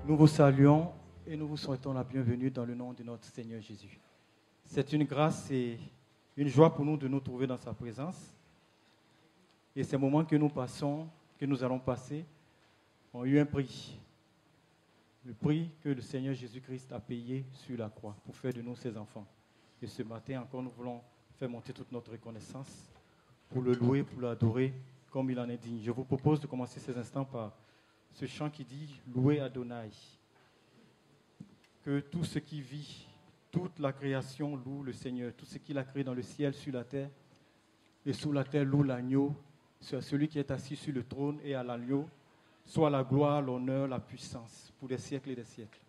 Nous vous saluons et nous vous souhaitons la bienvenue dans le nom de notre Seigneur Jésus. C'est une grâce et une joie pour nous de nous trouver dans sa présence. Et ces moments que nous allons passer, ont eu un prix. Le prix que le Seigneur Jésus-Christ a payé sur la croix pour faire de nous ses enfants. Et ce matin encore, nous voulons faire monter toute notre reconnaissance pour le louer, pour l'adorer comme il en est digne. Je vous propose de commencer ces instants par ce chant qui dit « Louez Adonai ». Que tout ce qui vit, toute la création loue le Seigneur. Tout ce qu'il a créé dans le ciel, sur la terre, et sous la terre loue l'agneau. C'est à celui qui est assis sur le trône et à l'agneau, soit la gloire, l'honneur, la puissance, pour des siècles et des siècles.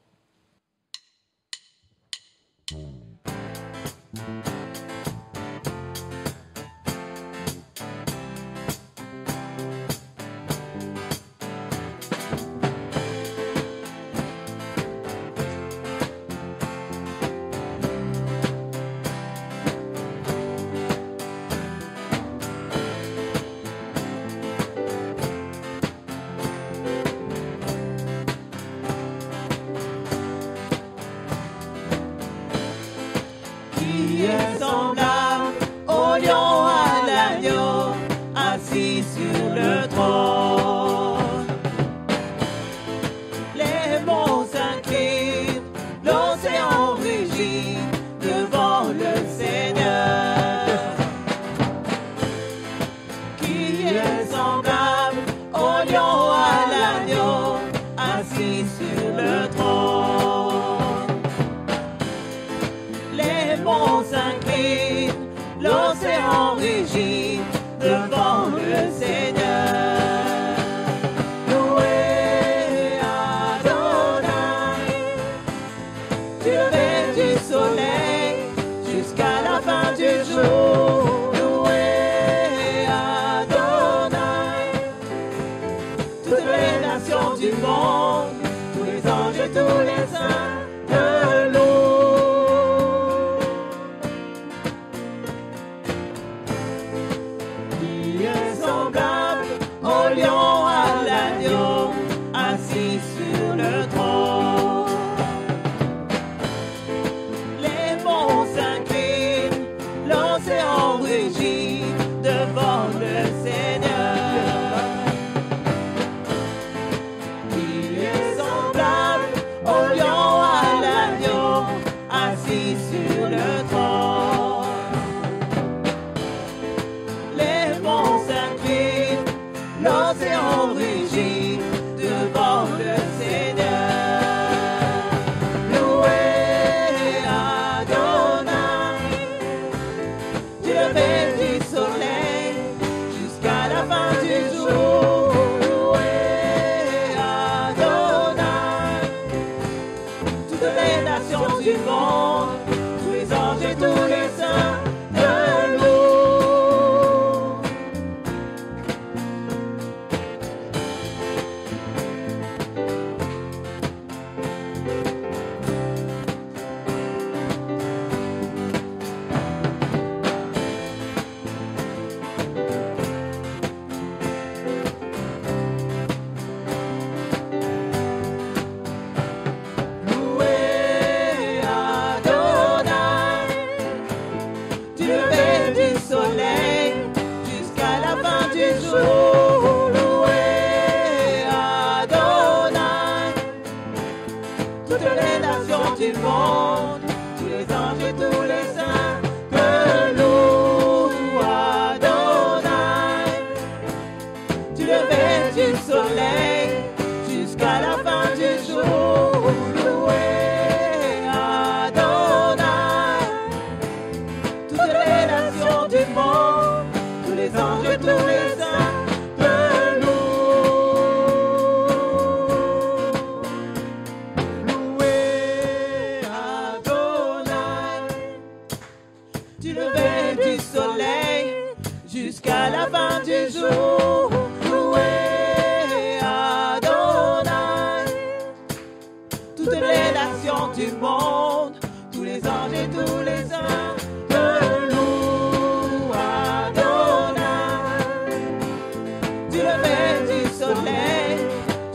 Du lever du soleil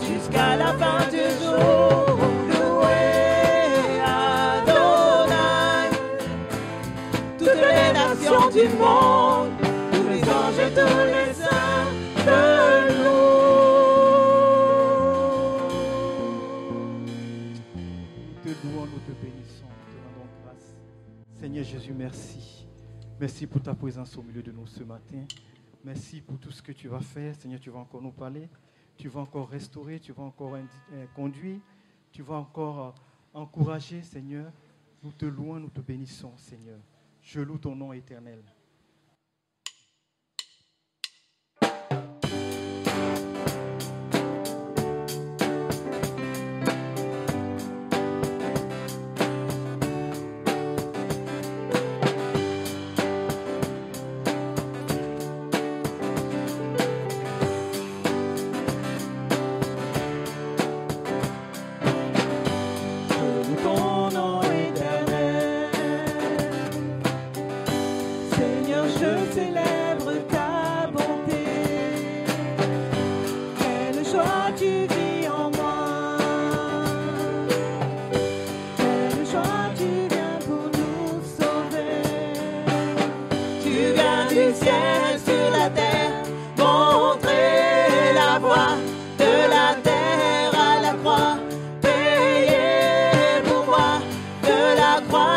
jusqu'à la fin du jour. monde, tous les anges et tous les saints te Nous te louons, nous te bénissons, nous te rendons grâce. Seigneur Jésus, merci. Merci pour ta présence au milieu de nous ce matin. Merci pour tout ce que tu vas faire. Seigneur, tu vas encore nous parler. Tu vas encore restaurer, tu vas encore conduire. Tu vas encore encourager, Seigneur. Nous te louons, nous te bénissons, Seigneur. Je loue ton nom éternel.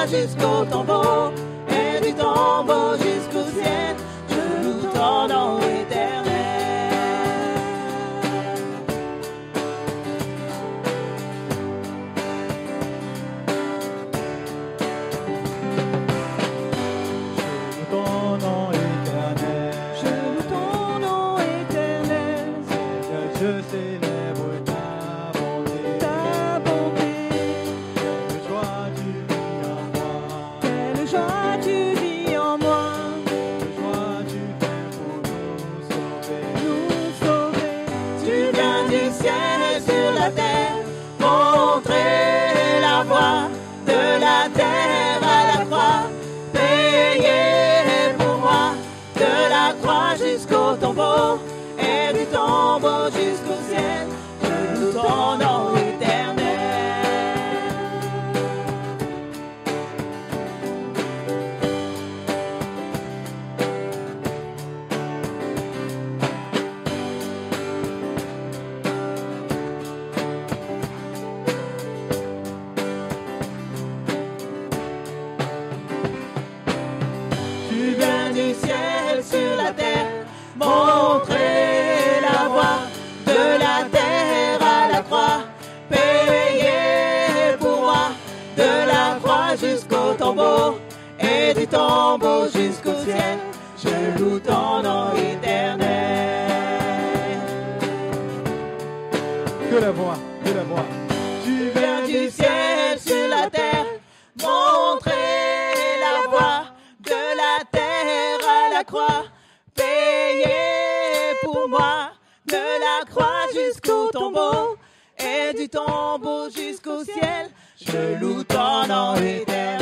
Jusqu'au tombeau, et du tombeau jusqu'au ciel, je loue ton nom éternel. Je loue ton nom éternel. Je loue ton nom éternel. Seigneur, je célèbre ta bonté. Ta bonté. Quelle joie tu vis en moi. Quelle joie tu vis en moi. Quelle joie tu viens pour nous sauver. Nous sauver. Tu viens du ciel sur la terre, montrer la voie de la terre à la croix, payer pour moi de la croix jusqu'au tombeau et du tombeau jusqu'au ciel. Je loue ton nom éternel. Tu viens du ciel sur la terre, montrer la voie de la terre à la croix, payer pour moi de la croix jusqu'au tombeau et du tombeau jusqu'au ciel. Je loue ton nom éternel. Que la voix, que la voix. Tu viens du ciel sur la terre, montrer la voie de la terre à la croix, payer pour moi de la croix jusqu'au tombeau et du tombeau jusqu'au ciel. Je loue ton nom éternel.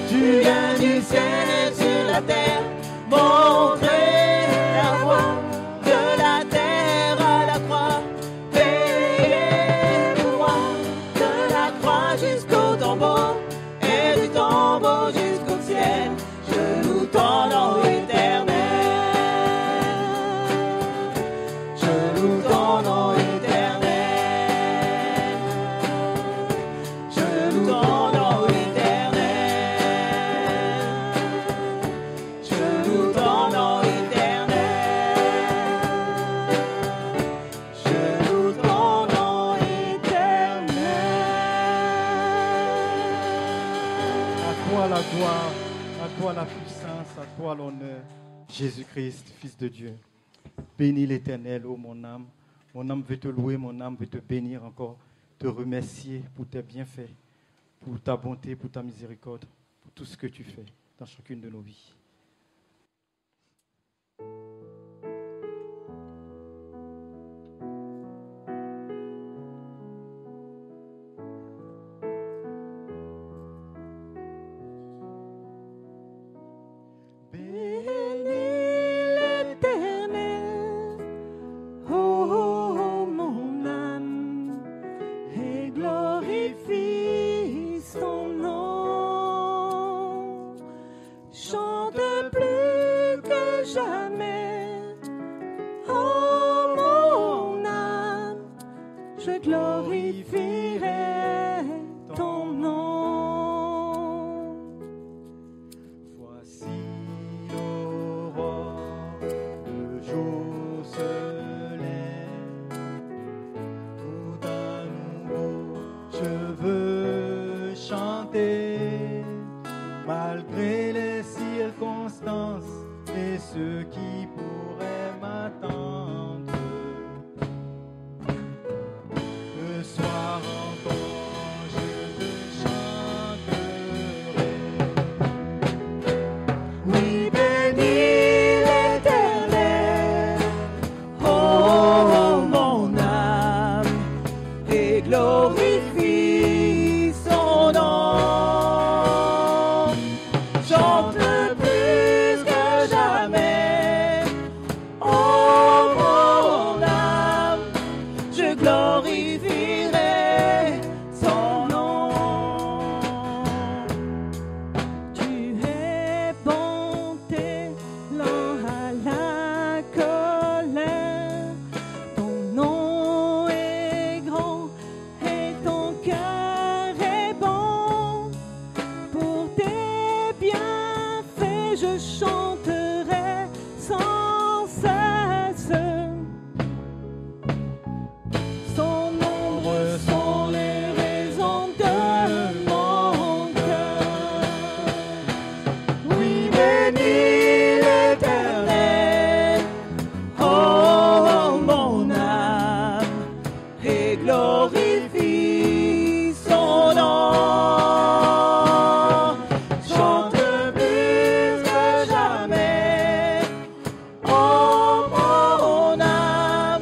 Tu viens du ciel sur la terre, montrer la voie de la terre à la croix, payer pour moi de la croix jusqu'au tombeau et du tombeau jusqu'au ciel. Je loue ton nom éternel. Je loue ton nom éternel. Je loue ton nom éternel. Je loue ton nom éternel. Je loue ton nom éternel. À toi la gloire, à toi la puissance, à toi l'honneur. Jésus-Christ, Fils de Dieu. Bénis l'Éternel, ô mon âme. Mon âme veut te louer, mon âme veut te bénir encore, te remercier pour tes bienfaits, pour ta bonté, pour ta miséricorde, pour tout ce que tu fais dans chacune de nos vies. Bénis l'Éternel, oh jamais. Oh mon âme, je glorifierai ton nom. Voici l'aurore, le jour se lève, tout à nouveau je veux chanter, malgré les circonstances et ceux qui pourraient m'attendre. Le soir encore je te chanterai. Oui, bénis l'Éternel, oh mon âme, et glorifie son nom. Chante plus que jamais, oh mon âme, je glorifierai son nom. Tu es bonté, lent à la colère. Ton nom est grand et ton cœur est bon. Pour tes bienfaits, je chanterai sans cesse. Son nombre sont les raisons de mon cœur. Oui, bénis l'Éternel, oh mon âme, et glorifie son nom. Chante plus que jamais, oh mon âme,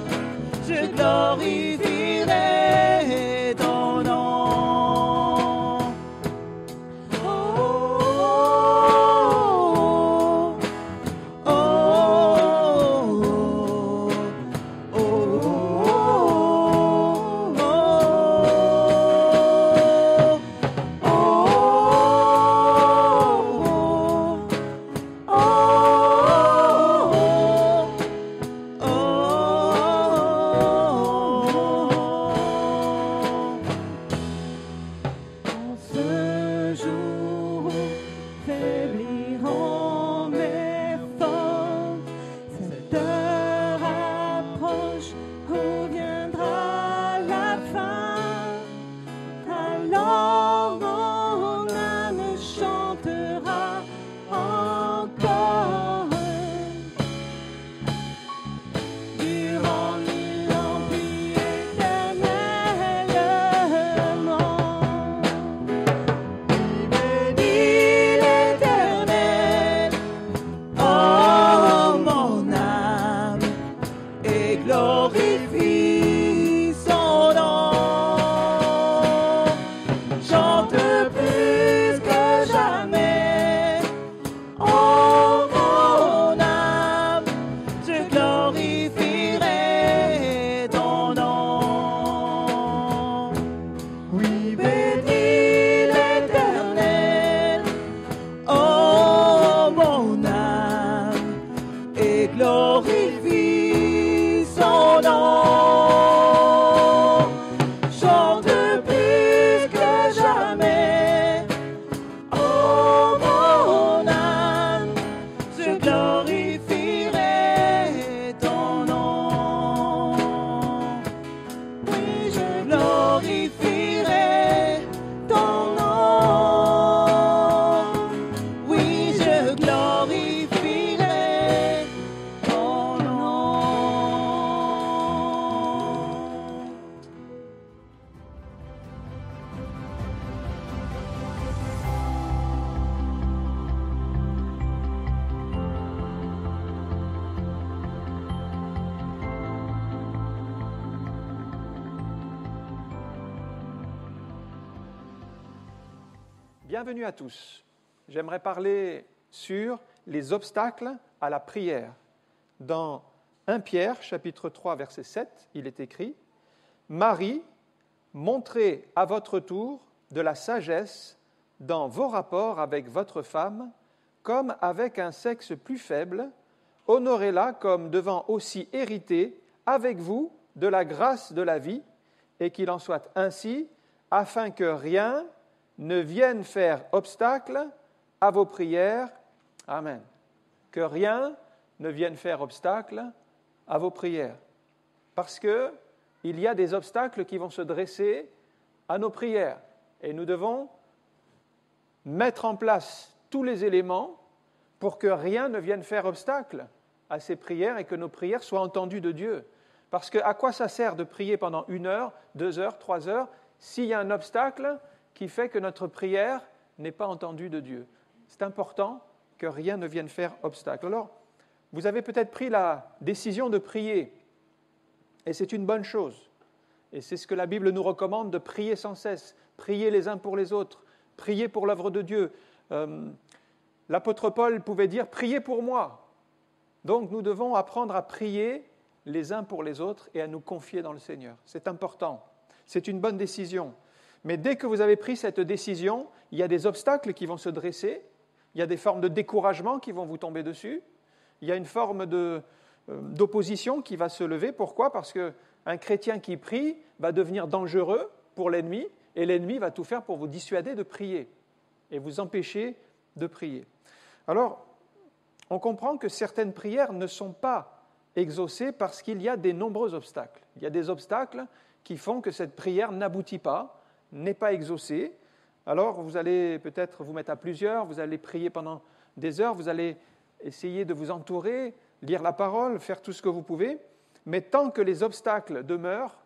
je glorifierai ton nom. Oh, oh, oh, En ce jour où faibliront mes forces, cette heure approche où viendra la fin. Alors mon âme chantera encore. Durant 1000 ans, puis éternellement. Bénis l'Éternel, oh mon âme, et glorifie son nom. Chante plus que jamais, oh mon âme, je glorifierai ton nom. Oui, bénis l'Éternel, oh mon âme, et glorifie son nom. Chante plus que jamais, oh mon âme, je glorifierai ton nom. Oui, je glorifierai ton nom. Oui, je glorifierai ton nom. Bienvenue à tous. J'aimerais parler sur les obstacles à la prière. Dans 1 Pierre, chapitre 3, verset 7, il est écrit « Marie, montrez à votre tour de la sagesse dans vos rapports avec votre femme, comme avec un sexe plus faible, honorez-la comme devant aussi hériter avec vous de la grâce de la vie, et qu'il en soit ainsi, afin que rien ne vienne faire obstacle à vos prières. Amen. Que rien ne vienne faire obstacle à vos prières. Parce qu'il y a des obstacles qui vont se dresser à nos prières. Et nous devons mettre en place tous les éléments pour que rien ne vienne faire obstacle à ces prières et que nos prières soient entendues de Dieu. Parce que à quoi ça sert de prier pendant 1 heure, 2 heures, 3 heures, s'il y a un obstacle qui fait que notre prière n'est pas entendue de Dieu? C'est important que rien ne vienne faire obstacle. Alors, vous avez peut-être pris la décision de prier, et c'est une bonne chose. Et c'est ce que la Bible nous recommande, de prier sans cesse, prier les uns pour les autres, prier pour l'œuvre de Dieu. L'apôtre Paul pouvait dire « priez pour moi ». Donc nous devons apprendre à prier les uns pour les autres et à nous confier dans le Seigneur. C'est important, c'est une bonne décision. Mais dès que vous avez pris cette décision, il y a des obstacles qui vont se dresser, il y a des formes de découragement qui vont vous tomber dessus, il y a une forme d'opposition qui va se lever. Pourquoi ? Parce qu'un chrétien qui prie va devenir dangereux pour l'ennemi, et l'ennemi va tout faire pour vous dissuader de prier et vous empêcher de prier. Alors, on comprend que certaines prières ne sont pas exaucées parce qu'il y a des nombreux obstacles. Il y a des obstacles qui font que cette prière n'aboutit pas, n'est pas exaucée. Alors, vous allez peut-être vous mettre à plusieurs, vous allez prier pendant des heures, vous allez essayer de vous entourer, lire la parole, faire tout ce que vous pouvez, mais tant que les obstacles demeurent,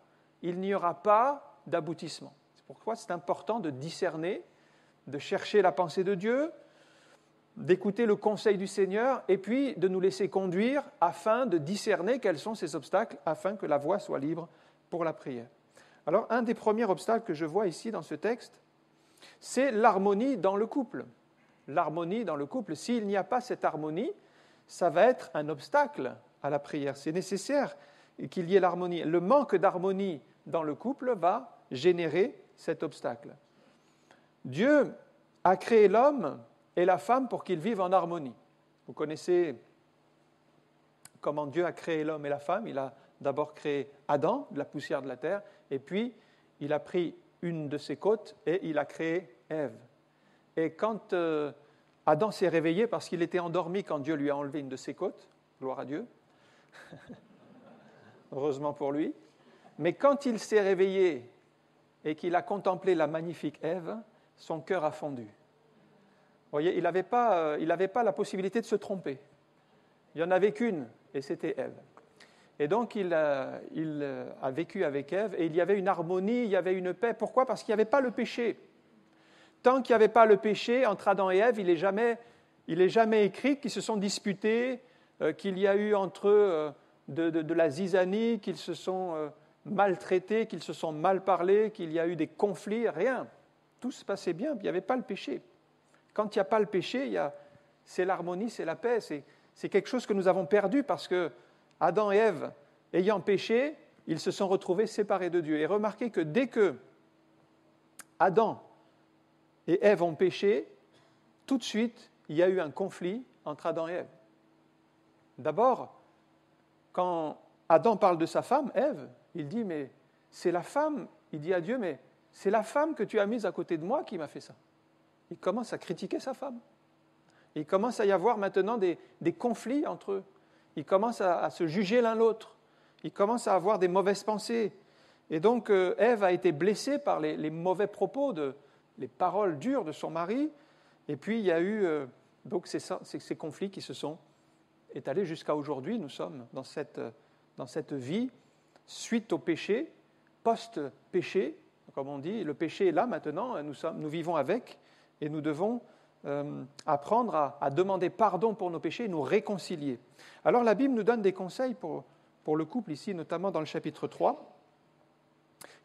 il n'y aura pas d'aboutissement. C'est pourquoi c'est important de discerner, de chercher la pensée de Dieu, d'écouter le conseil du Seigneur et puis de nous laisser conduire afin de discerner quels sont ces obstacles, afin que la voie soit libre pour la prière. Alors, un des premiers obstacles que je vois ici dans ce texte, c'est l'harmonie dans le couple. L'harmonie dans le couple, s'il n'y a pas cette harmonie, ça va être un obstacle à la prière. C'est nécessaire qu'il y ait l'harmonie. Le manque d'harmonie dans le couple va générer cet obstacle. Dieu a créé l'homme et la femme pour qu'ils vivent en harmonie. Vous connaissez comment Dieu a créé l'homme et la femme. Il a d'abord créé Adam, de la poussière de la terre, et puis il a pris une de ses côtes et il a créé Ève. Et quand Adam s'est réveillé, parce qu'il était endormi quand Dieu lui a enlevé une de ses côtes, gloire à Dieu, heureusement pour lui, mais quand il s'est réveillé et qu'il a contemplé la magnifique Ève, son cœur a fondu. Vous voyez, il n'avait pas la possibilité de se tromper. Il n'y en avait qu'une, et c'était Ève. Et donc, il a vécu avec Ève, et il y avait une harmonie, il y avait une paix. Pourquoi ? Parce qu'il n'y avait pas le péché. Tant qu'il n'y avait pas le péché entre Adam et Ève, il n'est jamais écrit qu'ils se sont disputés, qu'il y a eu entre eux de la zizanie, qu'ils se sont maltraités, qu'ils se sont mal parlés, qu'il y a eu des conflits, rien. Tout se passait bien, il n'y avait pas le péché. Quand il n'y a pas le péché, c'est l'harmonie, c'est la paix. C'est quelque chose que nous avons perdu parce que Adam et Ève, ayant péché, ils se sont retrouvés séparés de Dieu. Et remarquez que dès que Adam et Ève ont péché, tout de suite, il y a eu un conflit entre Adam et Ève. D'abord, quand Adam parle de sa femme, Ève, il dit, mais c'est la femme, il dit à Dieu, mais c'est la femme que tu as mise à côté de moi qui m'a fait ça. Il commence à critiquer sa femme. Il commence à y avoir maintenant des conflits entre eux. Ils commencent à se juger l'un l'autre. Ils commencent à avoir des mauvaises pensées. Et donc, Ève a été blessée par les mauvais propos, les paroles dures de son mari. Et puis, il y a eu donc ces conflits qui se sont étalés jusqu'à aujourd'hui. Nous sommes dans cette vie suite au péché, post-péché, comme on dit. Le péché est là maintenant, nous vivons avec. Et nous devons apprendre à demander pardon pour nos péchés et nous réconcilier. Alors la Bible nous donne des conseils pour le couple ici, notamment dans le chapitre 3,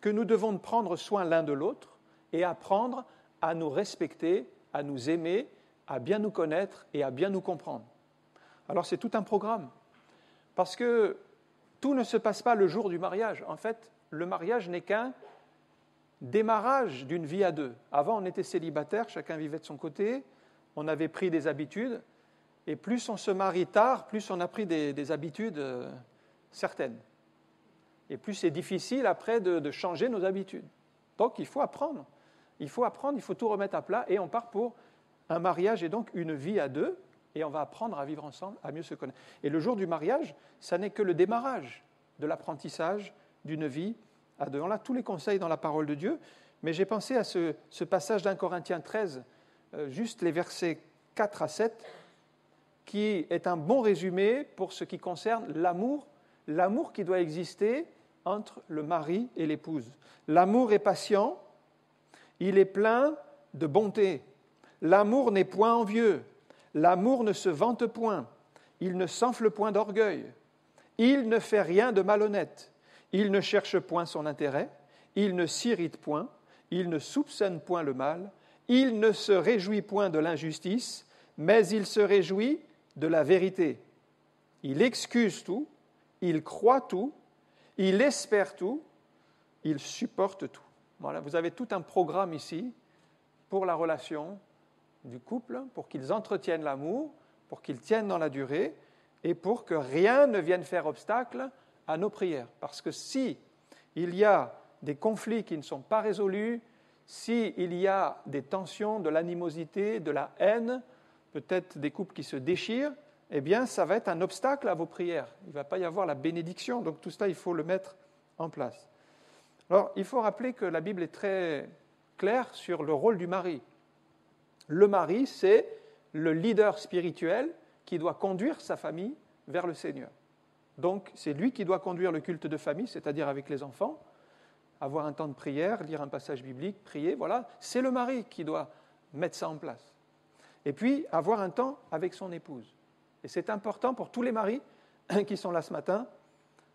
que nous devons prendre soin l'un de l'autre et apprendre à nous respecter, à nous aimer, à bien nous connaître et à bien nous comprendre. Alors c'est tout un programme, parce que tout ne se passe pas le jour du mariage. En fait, le mariage n'est qu'un démarrage d'une vie à deux. Avant, on était célibataire, chacun vivait de son côté, on avait pris des habitudes, Et plus on se marie tard, plus on a pris des habitudes certaines. Et plus c'est difficile après de changer nos habitudes. Donc il faut apprendre. Il faut tout remettre à plat et on part pour un mariage et donc une vie à deux et on va apprendre à vivre ensemble, à mieux se connaître. Et le jour du mariage, ça n'est que le démarrage de l'apprentissage d'une vie à deux. On a tous les conseils dans la parole de Dieu, mais j'ai pensé à ce passage d'1 Corinthiens 13, juste les versets 4 à 7, qui est un bon résumé pour ce qui concerne l'amour qui doit exister entre le mari et l'épouse. L'amour est patient, il est plein de bonté. L'amour n'est point envieux, l'amour ne se vante point, il ne s'enfle point d'orgueil, il ne fait rien de malhonnête, il ne cherche point son intérêt, il ne s'irrite point, il ne soupçonne point le mal, il ne se réjouit point de l'injustice, mais il se réjouit de la vérité. Il excuse tout, il croit tout, il espère tout, il supporte tout. Voilà, vous avez tout un programme ici pour la relation du couple, pour qu'ils entretiennent l'amour, pour qu'ils tiennent dans la durée et pour que rien ne vienne faire obstacle à nos prières. Parce que si il y a des conflits qui ne sont pas résolus, s'il y a des tensions, de l'animosité, de la haine, peut-être des couples qui se déchirent, eh bien, ça va être un obstacle à vos prières. Il ne va pas y avoir la bénédiction. Donc, tout cela, il faut le mettre en place. Alors, il faut rappeler que la Bible est très claire sur le rôle du mari. Le mari, c'est le leader spirituel qui doit conduire sa famille vers le Seigneur. Donc, c'est lui qui doit conduire le culte de famille, c'est-à-dire avec les enfants, avoir un temps de prière, lire un passage biblique, prier, voilà. C'est le mari qui doit mettre ça en place. Et puis, avoir un temps avec son épouse. Et c'est important pour tous les maris qui sont là ce matin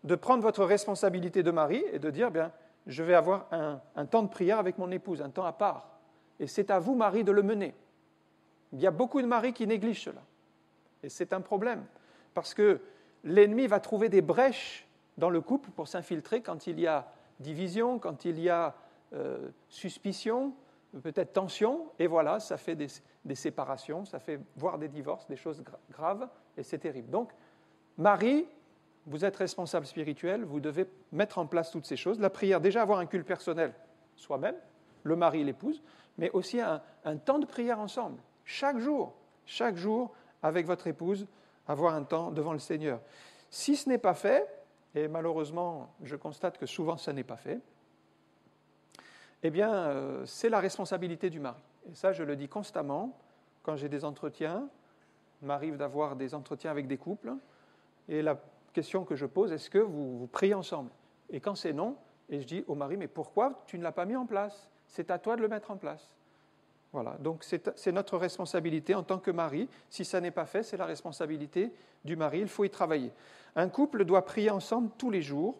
de prendre votre responsabilité de mari et de dire, bien, je vais avoir un temps de prière avec mon épouse, un temps à part. Et c'est à vous, mari, de le mener. Il y a beaucoup de maris qui négligent cela. Et c'est un problème, parce que l'ennemi va trouver des brèches dans le couple pour s'infiltrer quand il y a division, quand il y a suspicion, peut-être tension, et voilà, ça fait des séparations, ça fait voire des divorces, des choses graves, et c'est terrible. Donc, mari, vous êtes responsable spirituel, vous devez mettre en place toutes ces choses. La prière, déjà avoir un culte personnel soi-même, le mari et l'épouse, mais aussi un temps de prière ensemble, chaque jour, avec votre épouse, avoir un temps devant le Seigneur. Si ce n'est pas fait, et malheureusement, je constate que souvent ça n'est pas fait, eh bien, c'est la responsabilité du mari. Et ça, je le dis constamment, quand j'ai des entretiens, il m'arrive d'avoir des entretiens avec des couples, et la question que je pose, est-ce que vous priez ensemble? Et quand c'est non, et je dis au mari, mais pourquoi tu ne l'as pas mis en place? C'est à toi de le mettre en place. Voilà, donc c'est notre responsabilité en tant que mari. Si ça n'est pas fait, c'est la responsabilité du mari, il faut y travailler. Un couple doit prier ensemble tous les jours,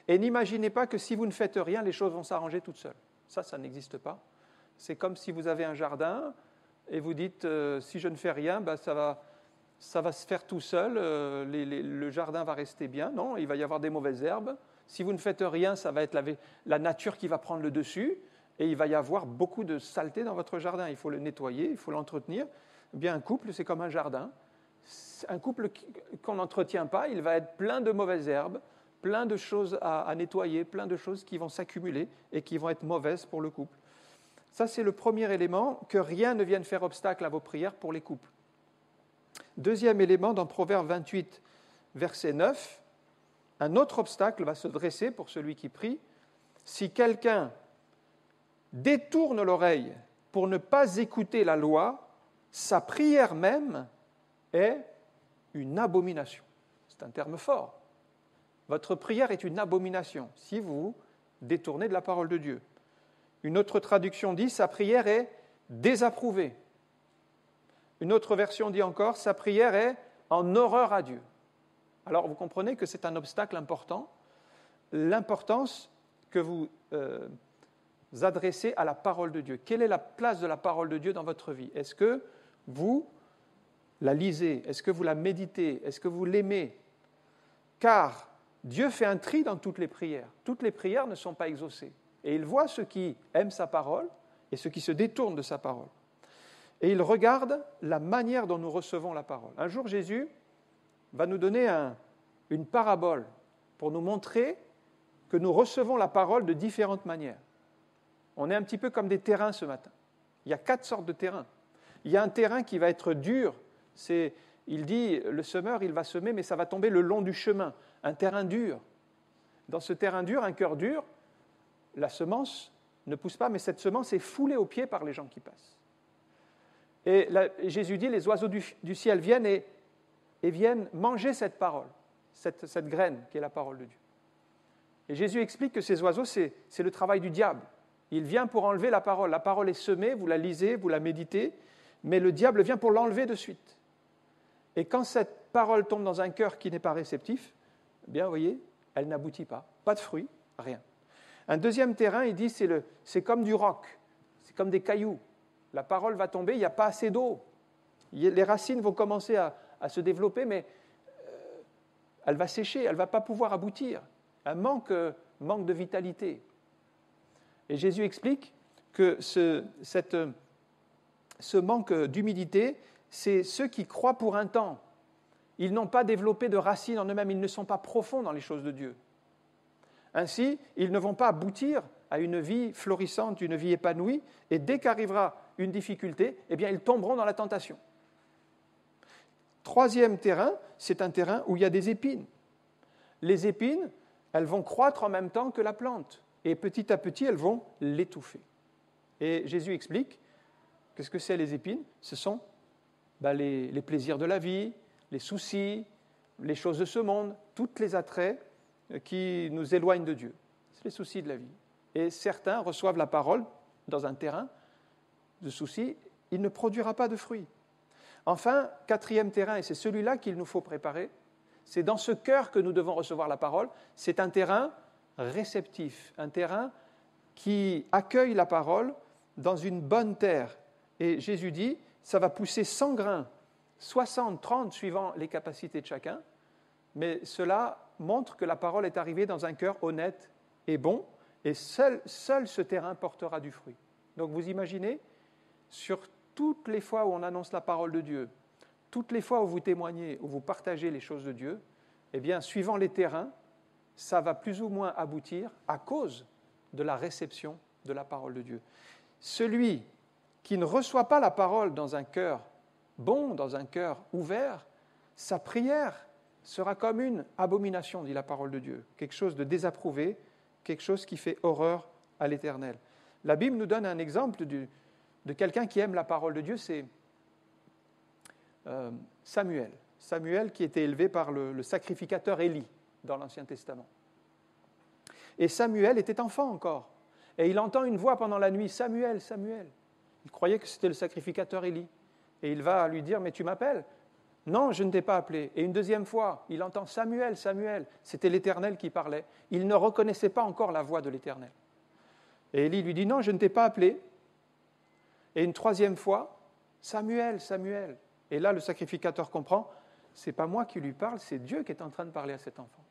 et n'imaginez pas que si vous ne faites rien, les choses vont s'arranger toutes seules. Ça n'existe pas. C'est comme si vous avez un jardin, et vous dites, si je ne fais rien, ben ça va se faire tout seul, le jardin va rester bien. Non, il va y avoir des mauvaises herbes. Si vous ne faites rien, ça va être la nature qui va prendre le dessus, et il va y avoir beaucoup de saleté dans votre jardin. Il faut le nettoyer, il faut l'entretenir. Eh bien, un couple, c'est comme un jardin. Un couple qu'on n'entretient pas, il va être plein de mauvaises herbes, plein de choses à nettoyer, plein de choses qui vont s'accumuler et qui vont être mauvaises pour le couple. Ça, c'est le premier élément, que rien ne vienne faire obstacle à vos prières pour les couples. Deuxième élément, dans Proverbe 28, verset 9, un autre obstacle va se dresser pour celui qui prie. Si quelqu'un détourne l'oreille pour ne pas écouter la loi, sa prière même est une abomination. C'est un terme fort. Votre prière est une abomination si vous détournez de la parole de Dieu. Une autre traduction dit « sa prière est désapprouvée ». Une autre version dit encore « sa prière est en horreur à Dieu ». Alors vous comprenez que c'est un obstacle important, l'importance que vous adressez à la parole de Dieu. Quelle est la place de la parole de Dieu dans votre vie? Est-ce que vous la lisez? Est-ce que vous la méditez? Est-ce que vous l'aimez? Car Dieu fait un tri dans toutes les prières. Toutes les prières ne sont pas exaucées. Et il voit ceux qui aiment sa parole et ceux qui se détournent de sa parole. et il regarde la manière dont nous recevons la parole. Un jour, Jésus va nous donner une parabole pour nous montrer que nous recevons la parole de différentes manières. On est un petit peu comme des terrains ce matin. Il y a 4 sortes de terrains. Il y a un terrain qui va être dur. Il dit, le semeur, il va semer, mais ça va tomber le long du chemin. Un terrain dur. Dans ce terrain dur, un cœur dur, la semence ne pousse pas, mais cette semence est foulée aux pieds par les gens qui passent. Et là, Jésus dit, les oiseaux du ciel viennent et viennent manger cette parole, cette graine qui est la parole de Dieu. Et Jésus explique que ces oiseaux, c'est le travail du diable. Il vient pour enlever la parole. La parole est semée, vous la lisez, vous la méditez, mais le diable vient pour l'enlever de suite. Et quand cette parole tombe dans un cœur qui n'est pas réceptif, eh bien, vous voyez, elle n'aboutit pas. Pas de fruits, rien. Un deuxième terrain, il dit, c'est comme du roc, c'est comme des cailloux. La parole va tomber, il n'y a pas assez d'eau. Les racines vont commencer à se développer, mais elle va sécher, elle ne va pas pouvoir aboutir. Un manque de vitalité. Et Jésus explique que ce manque d'humilité, c'est ceux qui croient pour un temps. Ils n'ont pas développé de racines en eux-mêmes, ils ne sont pas profonds dans les choses de Dieu. Ainsi, ils ne vont pas aboutir à une vie florissante, une vie épanouie, et dès qu'arrivera une difficulté, eh bien, ils tomberont dans la tentation. Troisième terrain, c'est un terrain où il y a des épines. Les épines, elles vont croître en même temps que la plante, et petit à petit, elles vont l'étouffer. Et Jésus explique, qu'est-ce que c'est les épines ? Ce sont les plaisirs de la vie, les soucis, les choses de ce monde, tous les attraits qui nous éloignent de Dieu. C'est les soucis de la vie. Et certains reçoivent la parole dans un terrain de soucis, il ne produira pas de fruits. Enfin, quatrième terrain, et c'est celui-là qu'il nous faut préparer, c'est dans ce cœur que nous devons recevoir la parole, c'est un terrain réceptif, un terrain qui accueille la parole dans une bonne terre. Et Jésus dit, ça va pousser 100 grains, 60, 30, suivant les capacités de chacun, mais cela montre que la parole est arrivée dans un cœur honnête et bon, et seul ce terrain portera du fruit. Donc vous imaginez, sur toutes les fois où on annonce la parole de Dieu, toutes les fois où vous témoignez, où vous partagez les choses de Dieu, eh bien, suivant les terrains, ça va plus ou moins aboutir à cause de la réception de la parole de Dieu. Celui qui ne reçoit pas la parole dans un cœur bon, dans un cœur ouvert, sa prière sera comme une abomination, dit la parole de Dieu, quelque chose de désapprouvé, quelque chose qui fait horreur à l'Éternel. La Bible nous donne un exemple de quelqu'un qui aime la parole de Dieu, c'est Samuel. Samuel qui était élevé par le sacrificateur Élie dans l'Ancien Testament. Et Samuel était enfant encore. Et il entend une voix pendant la nuit, « Samuel, Samuel ». Il croyait que c'était le sacrificateur Élie. Et il va lui dire, « Mais tu m'appelles ?»« Non, je ne t'ai pas appelé. » Et une deuxième fois, il entend « Samuel, Samuel ». C'était l'Éternel qui parlait. Il ne reconnaissait pas encore la voix de l'Éternel. Et Élie lui dit, « Non, je ne t'ai pas appelé. » Et une troisième fois, « Samuel, Samuel ». Et là, le sacrificateur comprend, ce n'est pas moi qui lui parle, c'est Dieu qui est en train de parler à cet enfant.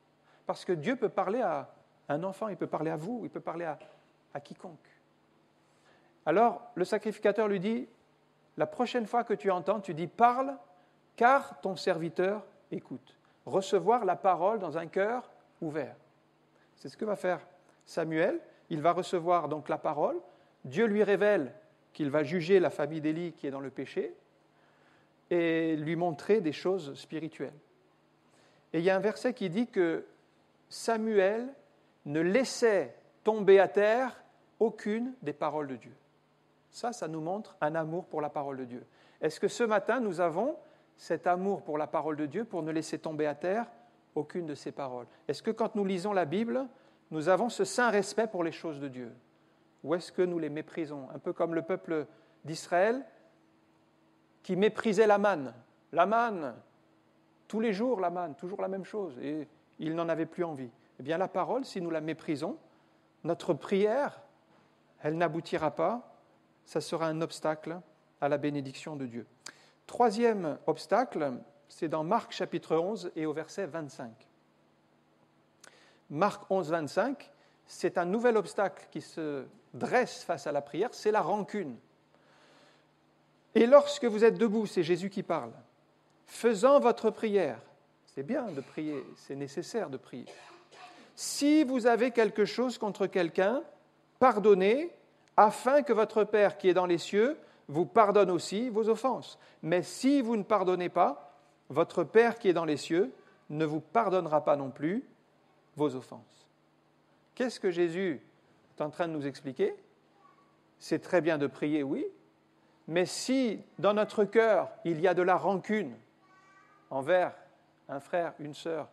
Parce que Dieu peut parler à un enfant, il peut parler à vous, il peut parler à quiconque. Alors, le sacrificateur lui dit, la prochaine fois que tu entends, tu dis, parle, car ton serviteur écoute. Recevoir la parole dans un cœur ouvert. C'est ce que va faire Samuel. Il va recevoir donc la parole. Dieu lui révèle qu'il va juger la famille d'Élie qui est dans le péché et lui montrer des choses spirituelles. Et il y a un verset qui dit que Samuel ne laissait tomber à terre aucune des paroles de Dieu. Ça nous montre un amour pour la parole de Dieu. Est-ce que ce matin, nous avons cet amour pour la parole de Dieu pour ne laisser tomber à terre aucune de ses paroles? Est-ce que quand nous lisons la Bible, nous avons ce saint respect pour les choses de Dieu? Ou est-ce que nous les méprisons? Un peu comme le peuple d'Israël qui méprisait la manne. La manne, tous les jours la manne, toujours la même chose, et il n'en avait plus envie. Eh bien la parole, si nous la méprisons, notre prière, elle n'aboutira pas, ça sera un obstacle à la bénédiction de Dieu. Troisième obstacle, c'est dans Marc chapitre 11 et au verset 25. Marc 11, 25, c'est un nouvel obstacle qui se dresse face à la prière, c'est la rancune. Et lorsque vous êtes debout, c'est Jésus qui parle, faisant votre prière, c'est bien de prier, c'est nécessaire de prier. Si vous avez quelque chose contre quelqu'un, pardonnez, afin que votre Père qui est dans les cieux vous pardonne aussi vos offenses. Mais si vous ne pardonnez pas, votre Père qui est dans les cieux ne vous pardonnera pas non plus vos offenses. Qu'est-ce que Jésus est en train de nous expliquer? C'est très bien de prier, oui, mais si dans notre cœur il y a de la rancune envers un frère, une sœur,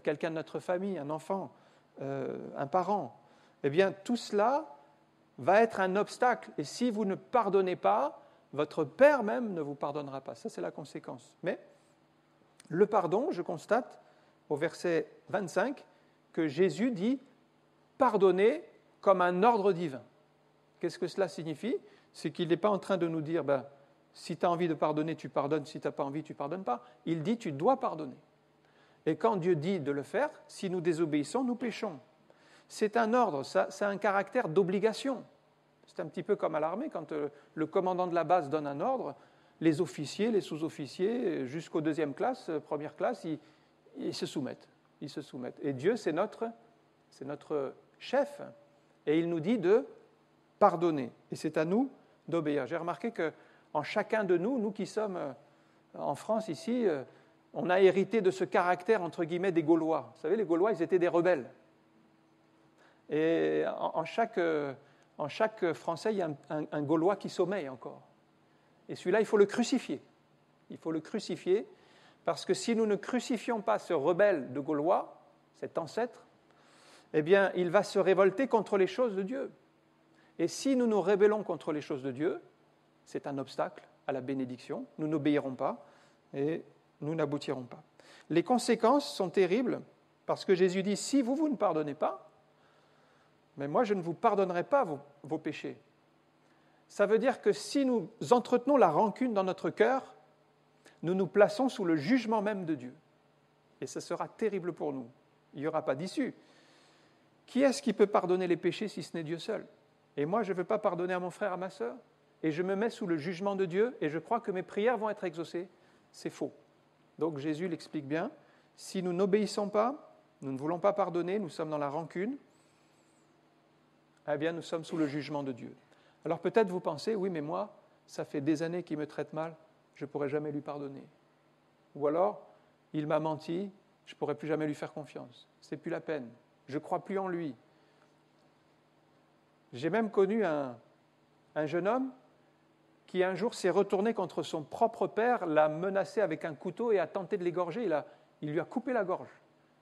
quelqu'un de notre famille, un enfant, un parent, eh bien tout cela va être un obstacle. Et si vous ne pardonnez pas, votre Père même ne vous pardonnera pas. Ça, c'est la conséquence. Mais le pardon, je constate au verset 25 que Jésus dit « pardonner comme un ordre divin ». Qu'est-ce que cela signifie? C'est qu'il n'est pas en train de nous dire si tu as envie de pardonner, tu pardonnes, si tu n'as pas envie, tu ne pardonnes pas. Il dit tu dois pardonner. Et quand Dieu dit de le faire, si nous désobéissons, nous péchons. C'est un ordre, ça a un caractère d'obligation. C'est un petit peu comme à l'armée, quand le commandant de la base donne un ordre, les officiers, les sous-officiers, jusqu'aux deuxième classe, première classe, ils se soumettent. Ils se soumettent. Et Dieu, c'est notre chef, et il nous dit de pardonner. Et c'est à nous d'obéir. J'ai remarqué qu'en chacun de nous, nous qui sommes en France ici, on a hérité de ce caractère, entre guillemets, des Gaulois. Vous savez, les Gaulois, ils étaient des rebelles. Et en chaque Français, il y a un Gaulois qui sommeille encore. Et celui-là, il faut le crucifier. Il faut le crucifier, parce que si nous ne crucifions pas ce rebelle de Gaulois, cet ancêtre, eh bien, il va se révolter contre les choses de Dieu. Et si nous nous rébellons contre les choses de Dieu, c'est un obstacle à la bénédiction. Nous n'obéirons pas et nous n'aboutirons pas. Les conséquences sont terribles, parce que Jésus dit, si vous ne pardonnez pas, mais moi je ne vous pardonnerai pas vos péchés. Ça veut dire que si nous entretenons la rancune dans notre cœur, nous nous plaçons sous le jugement même de Dieu. Et ce sera terrible pour nous. Il n'y aura pas d'issue. Qui est-ce qui peut pardonner les péchés si ce n'est Dieu seul? Et moi, je ne veux pas pardonner à mon frère, à ma sœur, et je me mets sous le jugement de Dieu, et je crois que mes prières vont être exaucées. C'est faux. Donc Jésus l'explique bien. Si nous n'obéissons pas, nous ne voulons pas pardonner, nous sommes dans la rancune, eh bien, nous sommes sous le jugement de Dieu. Alors peut-être vous pensez, oui, mais moi, ça fait des années qu'il me traite mal, je ne pourrai jamais lui pardonner. Ou alors, il m'a menti, je ne pourrai plus jamais lui faire confiance. Ce n'est plus la peine. Je ne crois plus en lui. J'ai même connu un jeune homme qui un jour s'est retourné contre son propre père, l'a menacé avec un couteau et a tenté de l'égorger. Il lui a coupé la gorge.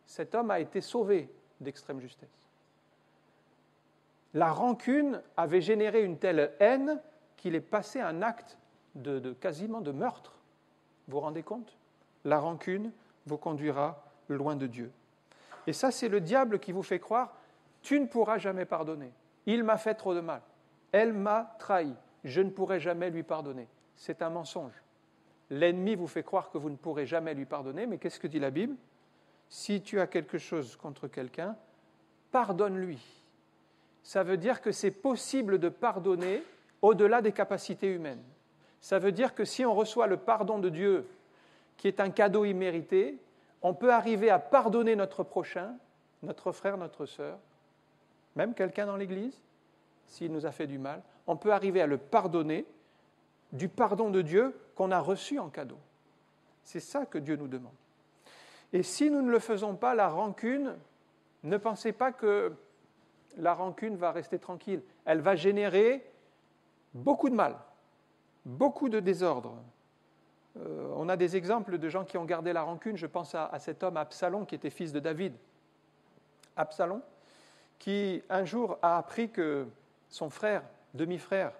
Cet homme a été sauvé d'extrême justesse. La rancune avait généré une telle haine qu'il est passé à un acte quasiment de meurtre. Vous vous rendez compte? La rancune vous conduira loin de Dieu. Et ça, c'est le diable qui vous fait croire « tu ne pourras jamais pardonner. Il m'a fait trop de mal. Elle m'a trahi. Je ne pourrai jamais lui pardonner. » C'est un mensonge. L'ennemi vous fait croire que vous ne pourrez jamais lui pardonner, mais qu'est-ce que dit la Bible? Si tu as quelque chose contre quelqu'un, pardonne-lui. Ça veut dire que c'est possible de pardonner au-delà des capacités humaines. Ça veut dire que si on reçoit le pardon de Dieu, qui est un cadeau immérité, on peut arriver à pardonner notre prochain, notre frère, notre sœur, même quelqu'un dans l'Église, s'il nous a fait du mal, on peut arriver à le pardonner du pardon de Dieu qu'on a reçu en cadeau. C'est ça que Dieu nous demande. Et si nous ne le faisons pas, la rancune, ne pensez pas que la rancune va rester tranquille. Elle va générer beaucoup de mal, beaucoup de désordre. On a des exemples de gens qui ont gardé la rancune. Je pense à cet homme Absalom qui était fils de David. Absalom, qui un jour a appris que son frère, demi-frère,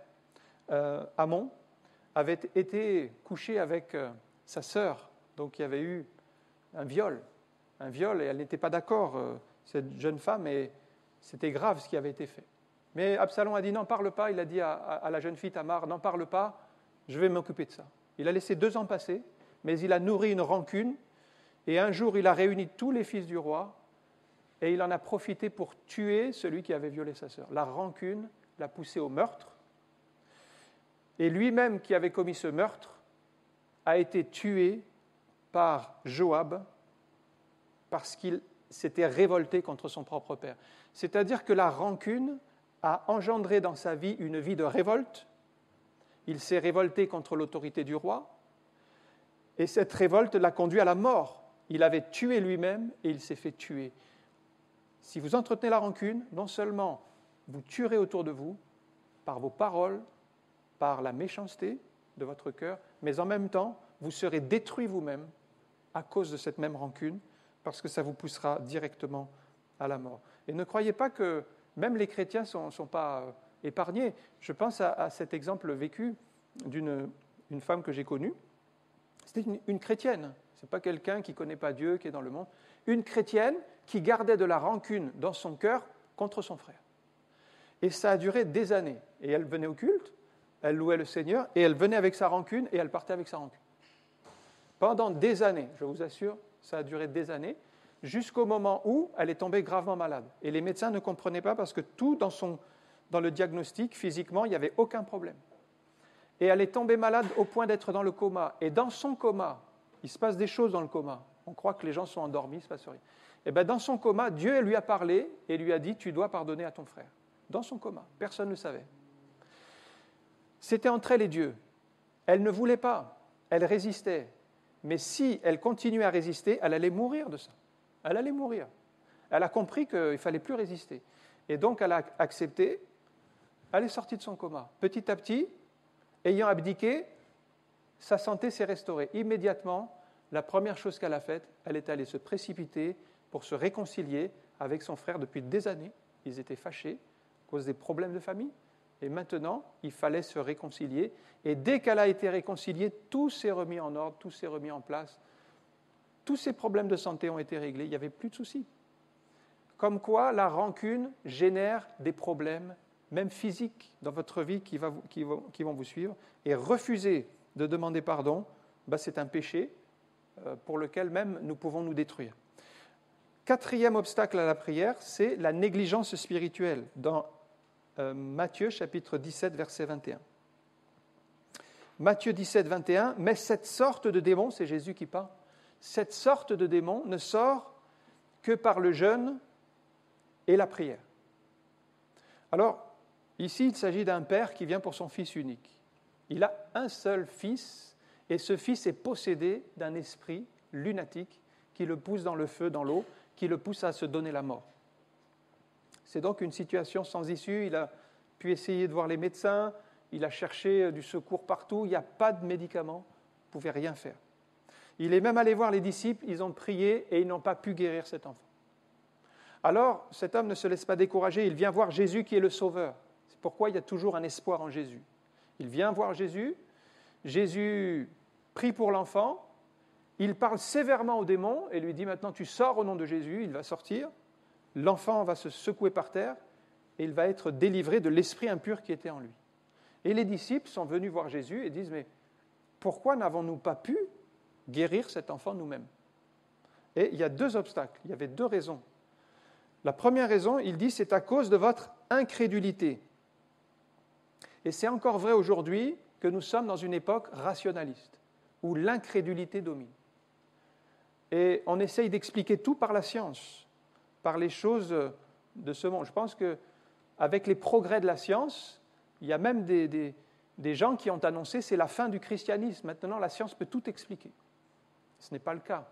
Amnon, avait été couché avec sa sœur. Donc il y avait eu un viol, et elle n'était pas d'accord, cette jeune femme, et c'était grave ce qui avait été fait. Mais Absalom a dit, n'en parle pas, il a dit à la jeune fille Tamar, n'en parle pas, je vais m'occuper de ça. Il a laissé 2 ans passer, mais il a nourri une rancune, et un jour il a réuni tous les fils du roi, et il en a profité pour tuer celui qui avait violé sa sœur. La rancune l'a poussé au meurtre, Et lui-même qui avait commis ce meurtre a été tué par Joab parce qu'il s'était révolté contre son propre père. C'est-à-dire que la rancune a engendré dans sa vie une vie de révolte. Il s'est révolté contre l'autorité du roi et cette révolte l'a conduit à la mort. Il avait tué lui-même et il s'est fait tuer. Si vous entretenez la rancune, non seulement vous tuerez autour de vous par vos paroles, par la méchanceté de votre cœur, mais en même temps, vous serez détruit vous-même à cause de cette même rancune, parce que ça vous poussera directement à la mort. Et ne croyez pas que même les chrétiens ne sont pas épargnés. Je pense à cet exemple vécu d'une femme que j'ai connue. C'était une chrétienne, ce n'est pas quelqu'un qui ne connaît pas Dieu, qui est dans le monde. Une chrétienne qui gardait de la rancune dans son cœur contre son frère. Et ça a duré des années. Et elle venait au culte, elle louait le Seigneur, et elle venait avec sa rancune, et elle partait avec sa rancune. Pendant des années, je vous assure, ça a duré des années, jusqu'au moment où elle est tombée gravement malade. Et les médecins ne comprenaient pas parce que tout dans le diagnostic, physiquement, il n'y avait aucun problème. Et elle est tombée malade au point d'être dans le coma. Et dans son coma, il se passe des choses dans le coma. On croit que les gens sont endormis, il ne se passe rien. Et bien dans son coma, Dieu lui a parlé et lui a dit « Tu dois pardonner à ton frère ». Dans son coma, personne ne le savait. C'était entre elle et Dieu. Elle ne voulait pas, elle résistait. Mais si elle continuait à résister, elle allait mourir de ça. Elle allait mourir. Elle a compris qu'il ne fallait plus résister. Et donc elle a accepté, elle est sortie de son coma. Petit à petit, ayant abdiqué, sa santé s'est restaurée. Immédiatement, la première chose qu'elle a faite, elle est allée se précipiter pour se réconcilier avec son frère depuis des années. Ils étaient fâchés à cause des problèmes de famille. Et maintenant, il fallait se réconcilier. Et dès qu'elle a été réconciliée, tout s'est remis en ordre, tout s'est remis en place. Tous ces problèmes de santé ont été réglés, il n'y avait plus de soucis. Comme quoi, la rancune génère des problèmes, même physiques, dans votre vie qui vont vous suivre. Et refuser de demander pardon, c'est un péché pour lequel même nous pouvons nous détruire. Quatrième obstacle à la prière, c'est la négligence spirituelle. Dans Matthieu, chapitre 17, verset 21. Matthieu 17, 21, « Mais cette sorte de démon, c'est Jésus qui parle, cette sorte de démon ne sort que par le jeûne et la prière. » Alors, ici, il s'agit d'un père qui vient pour son fils unique. Il a un seul fils, et ce fils est possédé d'un esprit lunatique qui le pousse dans le feu, dans l'eau, qui le pousse à se donner la mort. C'est donc une situation sans issue. Il a pu essayer de voir les médecins, il a cherché du secours partout, il n'y a pas de médicaments, il ne pouvait rien faire. Il est même allé voir les disciples, ils ont prié et ils n'ont pas pu guérir cet enfant. Alors, cet homme ne se laisse pas décourager, il vient voir Jésus qui est le Sauveur. C'est pourquoi il y a toujours un espoir en Jésus. Il vient voir Jésus, Jésus prie pour l'enfant, il parle sévèrement au démon et lui dit « Maintenant tu sors au nom de Jésus », il va sortir. L'enfant va se secouer par terre et il va être délivré de l'esprit impur qui était en lui. Et les disciples sont venus voir Jésus et disent « Mais pourquoi n'avons-nous pas pu guérir cet enfant nous-mêmes » Et il y a deux obstacles, il y avait deux raisons. La première raison, il dit « C'est à cause de votre incrédulité ». Et c'est encore vrai aujourd'hui que nous sommes dans une époque rationaliste, où l'incrédulité domine. Et on essaye d'expliquer tout par la science, par les choses de ce monde. Je pense qu'avec les progrès de la science, il y a même des gens qui ont annoncé que c'est la fin du christianisme. Maintenant, la science peut tout expliquer. Ce n'est pas le cas,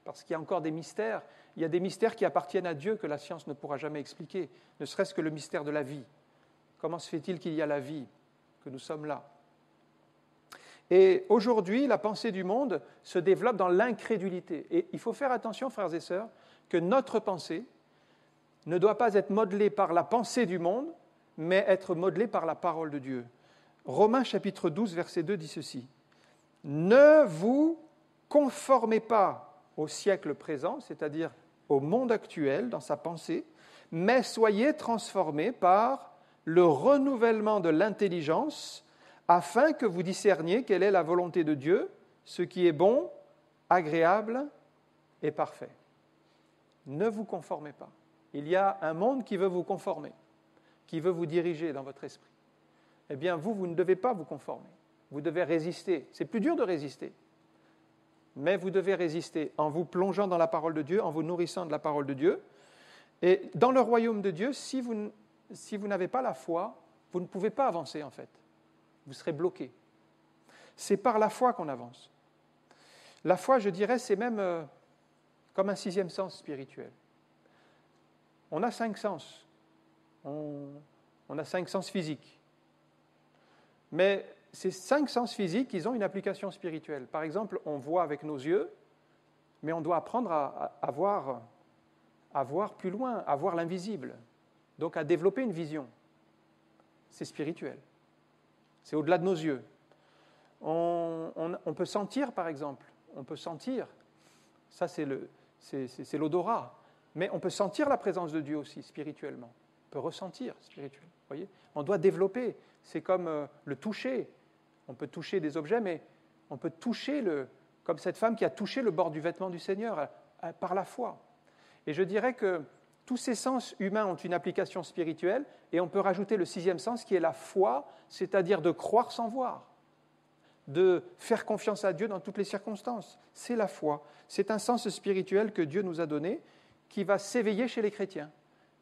parce qu'il y a encore des mystères. Il y a des mystères qui appartiennent à Dieu que la science ne pourra jamais expliquer, ne serait-ce que le mystère de la vie. Comment se fait-il qu'il y a la vie, que nous sommes là ? Et aujourd'hui, la pensée du monde se développe dans l'incrédulité. Et il faut faire attention, frères et sœurs, que notre pensée ne doit pas être modelée par la pensée du monde, mais être modelée par la parole de Dieu. Romains chapitre 12, verset 2 dit ceci. « Ne vous conformez pas au siècle présent, c'est-à-dire au monde actuel dans sa pensée, mais soyez transformés par le renouvellement de l'intelligence afin que vous discerniez quelle est la volonté de Dieu, ce qui est bon, agréable et parfait. » Ne vous conformez pas. Il y a un monde qui veut vous conformer, qui veut vous diriger dans votre esprit. eh bien vous ne devez pas vous conformer. Vous devez résister. C'est plus dur de résister. Mais vous devez résister en vous plongeant dans la parole de Dieu, en vous nourrissant de la parole de Dieu. Et dans le royaume de Dieu, si vous n'avez pas la foi, vous ne pouvez pas avancer en fait. Vous serez bloqué. C'est par la foi qu'on avance. La foi, je dirais, c'est même comme un 6e sens spirituel. On a 5 sens. On a 5 sens physiques. Mais ces 5 sens physiques, ils ont une application spirituelle. Par exemple, on voit avec nos yeux, mais on doit apprendre à voir plus loin, à voir l'invisible. Donc à développer une vision. C'est spirituel. C'est au-delà de nos yeux. On peut sentir, par exemple. On peut sentir. Ça, c'est l'odorat. Mais on peut sentir la présence de Dieu aussi, spirituellement. On peut ressentir spirituellement. Voyez, on doit développer. C'est comme le toucher. On peut toucher des objets, mais on peut toucher, comme cette femme qui a touché le bord du vêtement du Seigneur par la foi. Et je dirais que tous ces sens humains ont une application spirituelle, et on peut rajouter le 6e sens qui est la foi, c'est-à-dire de croire sans voir, de faire confiance à Dieu dans toutes les circonstances. C'est la foi. C'est un sens spirituel que Dieu nous a donné, qui va s'éveiller chez les chrétiens.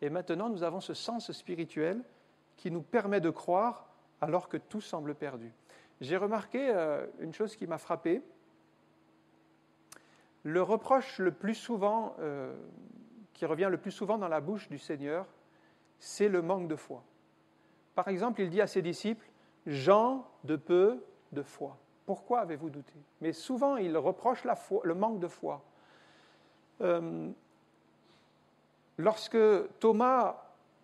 Et maintenant, nous avons ce sens spirituel qui nous permet de croire alors que tout semble perdu. J'ai remarqué une chose qui m'a frappé. Le reproche le plus souvent, qui revient le plus souvent dans la bouche du Seigneur, c'est le manque de foi. Par exemple, il dit à ses disciples, « Gens de peu de foi. Pourquoi avez-vous douté ?» Mais souvent, il reproche le manque de foi. Lorsque Thomas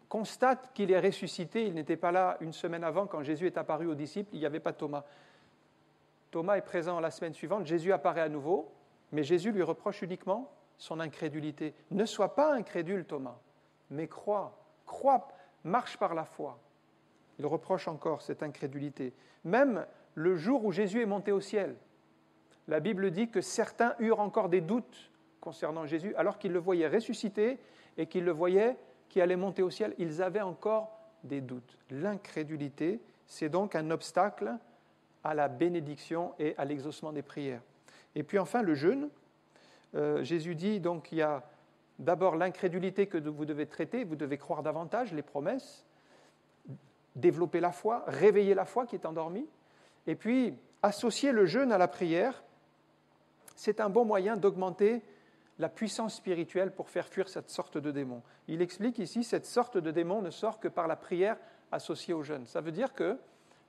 constate qu'il est ressuscité, il n'était pas là une semaine avant quand Jésus est apparu aux disciples, il n'y avait pas Thomas. Thomas est présent la semaine suivante, Jésus apparaît à nouveau, mais Jésus lui reproche uniquement son incrédulité. Ne sois pas incrédule, Thomas, mais crois, marche par la foi. Il reproche encore cette incrédulité. Même le jour où Jésus est monté au ciel, la Bible dit que certains eurent encore des doutes concernant Jésus, alors qu'ils le voyaient ressuscité et qu'ils le voyaient qui allait monter au ciel, ils avaient encore des doutes. L'incrédulité, c'est donc un obstacle à la bénédiction et à l'exaucement des prières. Et puis enfin, le jeûne. Jésus dit donc qu'il y a d'abord l'incrédulité que vous devez traiter, vous devez croire davantage les promesses, développer la foi, réveiller la foi qui est endormie, et puis associer le jeûne à la prière, c'est un bon moyen d'augmenter la puissance spirituelle pour faire fuir cette sorte de démon. Il explique ici, cette sorte de démon ne sort que par la prière associée au jeûne. Ça veut dire qu'il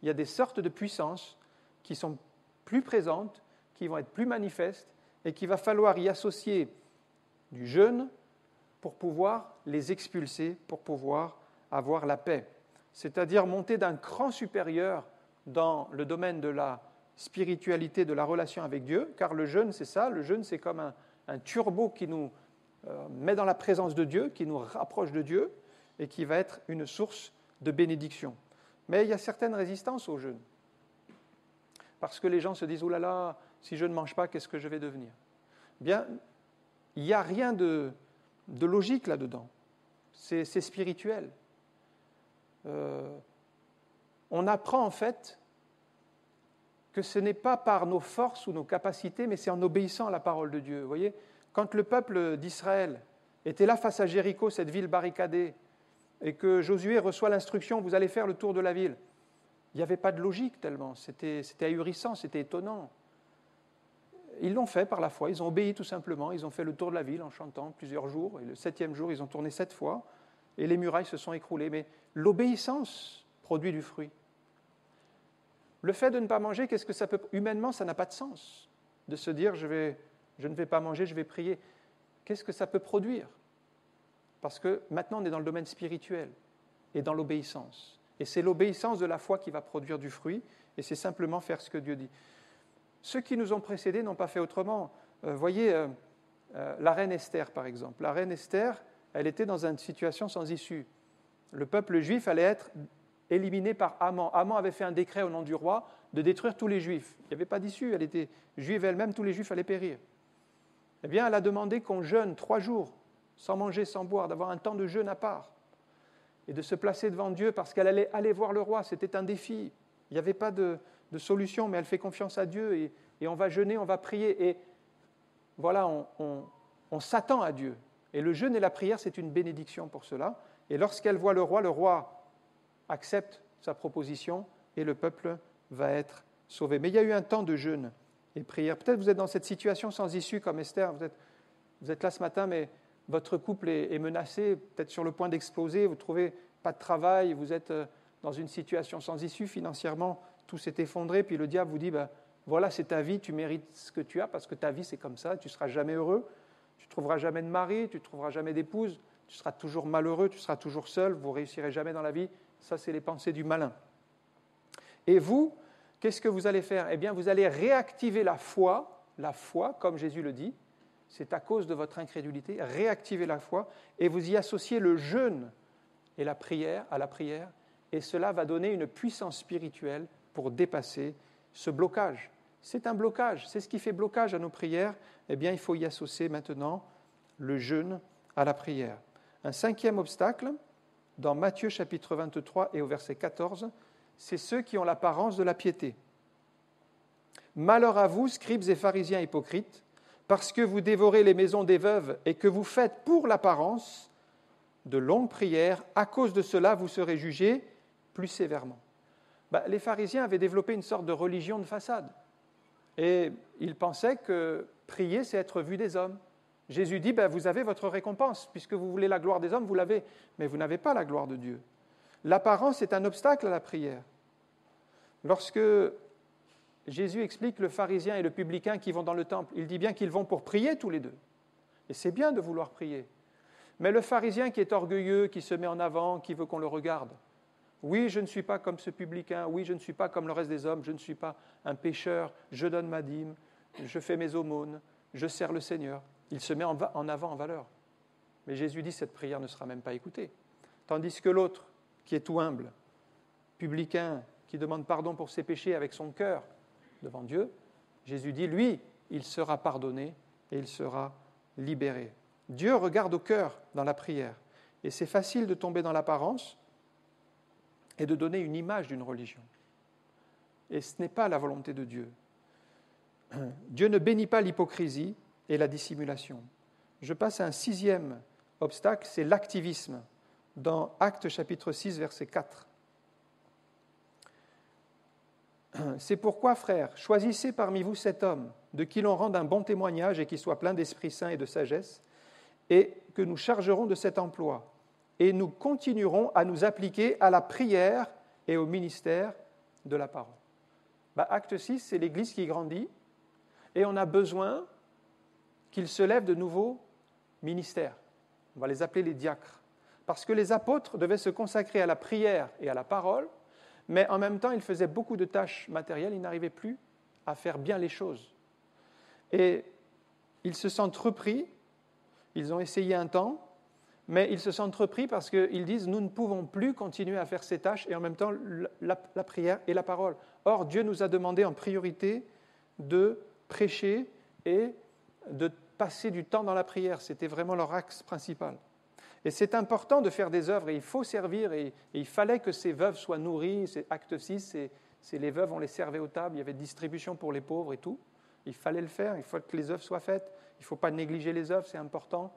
y a des sortes de puissances qui sont plus présentes, qui vont être plus manifestes, et qu'il va falloir y associer du jeûne pour pouvoir les expulser, pour pouvoir avoir la paix. C'est-à-dire monter d'un cran supérieur dans le domaine de la spiritualité, de la relation avec Dieu, car le jeûne, c'est ça, le jeûne, c'est comme un turbo qui nous met dans la présence de Dieu, qui nous rapproche de Dieu et qui va être une source de bénédiction. Mais il y a certaines résistances au jeûne. Parce que les gens se disent « Oh là là, si je ne mange pas, qu'est-ce que je vais devenir ?» Bien, il n'y a rien de logique là-dedans. C'est spirituel. On apprend en fait que ce n'est pas par nos forces ou nos capacités, mais c'est en obéissant à la parole de Dieu. Vous voyez, quand le peuple d'Israël était là face à Jéricho, cette ville barricadée, et que Josué reçoit l'instruction, vous allez faire le tour de la ville, il n'y avait pas de logique tellement, c'était ahurissant, c'était étonnant. Ils l'ont fait par la foi, ils ont obéi tout simplement, ils ont fait le tour de la ville en chantant plusieurs jours, et le 7e jour, ils ont tourné 7 fois, et les murailles se sont écroulées. Mais l'obéissance produit du fruit. Le fait de ne pas manger, qu'est-ce que ça peut... Humainement, ça n'a pas de sens. De se dire, je ne vais pas manger, je vais prier. Qu'est-ce que ça peut produire? Parce que maintenant, on est dans le domaine spirituel et dans l'obéissance. Et c'est l'obéissance de la foi qui va produire du fruit, et c'est simplement faire ce que Dieu dit. Ceux qui nous ont précédés n'ont pas fait autrement. Voyez, la reine Esther, par exemple. La reine Esther, elle était dans une situation sans issue. Le peuple juif allait être éliminé par Haman. Haman avait fait un décret au nom du roi de détruire tous les Juifs. Il n'y avait pas d'issue, elle était juive elle-même, tous les Juifs allaient périr. Eh bien, elle a demandé qu'on jeûne 3 jours, sans manger, sans boire, d'avoir un temps de jeûne à part. et de se placer devant Dieu parce qu'elle allait aller voir le roi. C'était un défi. Il n'y avait pas de solution, mais elle fait confiance à Dieu et on va jeûner, on va prier. Et voilà, on s'attend à Dieu. Et le jeûne et la prière, c'est une bénédiction pour cela. Et lorsqu'elle voit le roi accepte sa proposition et le peuple va être sauvé. Mais il y a eu un temps de jeûne et prière. Peut-être vous êtes dans cette situation sans issue comme Esther. Vous êtes là ce matin, mais votre couple est menacé, peut-être sur le point d'exploser, vous ne trouvez pas de travail, vous êtes dans une situation sans issue, financièrement, tout s'est effondré, puis le diable vous dit, voilà, c'est ta vie, tu mérites ce que tu as, parce que ta vie, c'est comme ça, tu ne seras jamais heureux, tu ne trouveras jamais de mari, tu ne trouveras jamais d'épouse, tu seras toujours malheureux, tu seras toujours seul, vous ne réussirez jamais dans la vie. Ça, c'est les pensées du malin. Et vous, qu'est-ce que vous allez faire ? Eh bien, vous allez réactiver la foi, comme Jésus le dit, c'est à cause de votre incrédulité, réactiver la foi, et vous y associez le jeûne et la prière à la prière, et cela va donner une puissance spirituelle pour dépasser ce blocage. C'est un blocage, c'est ce qui fait blocage à nos prières. Eh bien, il faut y associer maintenant le jeûne à la prière. Un cinquième obstacle, dans Matthieu chapitre 23 et au verset 14, c'est ceux qui ont l'apparence de la piété. « Malheur à vous, scribes et pharisiens hypocrites, parce que vous dévorez les maisons des veuves et que vous faites pour l'apparence de longues prières, à cause de cela, vous serez jugés plus sévèrement. » Les pharisiens avaient développé une sorte de religion de façade. Et ils pensaient que prier, c'est être vu des hommes. Jésus dit, vous avez votre récompense, puisque vous voulez la gloire des hommes, vous l'avez, mais vous n'avez pas la gloire de Dieu. L'apparence est un obstacle à la prière. Lorsque Jésus explique le pharisien et le publicain qui vont dans le temple, il dit bien qu'ils vont pour prier tous les deux. Et c'est bien de vouloir prier. Mais le pharisien qui est orgueilleux, qui se met en avant, qui veut qu'on le regarde, oui, je ne suis pas comme ce publicain, oui, je ne suis pas comme le reste des hommes, je ne suis pas un pécheur, je donne ma dîme, je fais mes aumônes, je sers le Seigneur. Il se met en avant, en valeur. Mais Jésus dit, cette prière ne sera même pas écoutée. Tandis que l'autre, qui est tout humble, publicain, qui demande pardon pour ses péchés avec son cœur devant Dieu, Jésus dit, lui, il sera pardonné et il sera libéré. Dieu regarde au cœur dans la prière. Et c'est facile de tomber dans l'apparence et de donner une image d'une religion. Et ce n'est pas la volonté de Dieu. Dieu ne bénit pas l'hypocrisie et la dissimulation. Je passe à un sixième obstacle, c'est l'activisme, dans Actes chapitre 6, verset 4. C'est pourquoi, frères, choisissez parmi vous 7 hommes, de qui l'on rende un bon témoignage et qui soit plein d'Esprit Saint et de sagesse, et que nous chargerons de cet emploi. Et nous continuerons à nous appliquer à la prière et au ministère de la parole. Acte 6, c'est l'Église qui grandit, et on a besoin qu'il se lève de nouveaux ministères. On va les appeler les diacres. Parce que les apôtres devaient se consacrer à la prière et à la parole, mais en même temps, ils faisaient beaucoup de tâches matérielles, ils n'arrivaient plus à faire bien les choses. Et ils se sentent repris, ils ont essayé un temps, mais ils se sentent repris parce qu'ils disent « nous ne pouvons plus continuer à faire ces tâches et en même temps la prière et la parole ». Or, Dieu nous a demandé en priorité de prêcher et de passer du temps dans la prière. C'était vraiment leur axe principal. Et c'est important de faire des œuvres et il faut servir et il fallait que ces veuves soient nourries. C'est Acte 6, c'est les veuves, on les servait aux tables, il y avait distribution pour les pauvres et tout. Il fallait le faire, il faut que les œuvres soient faites. Il ne faut pas négliger les œuvres, c'est important.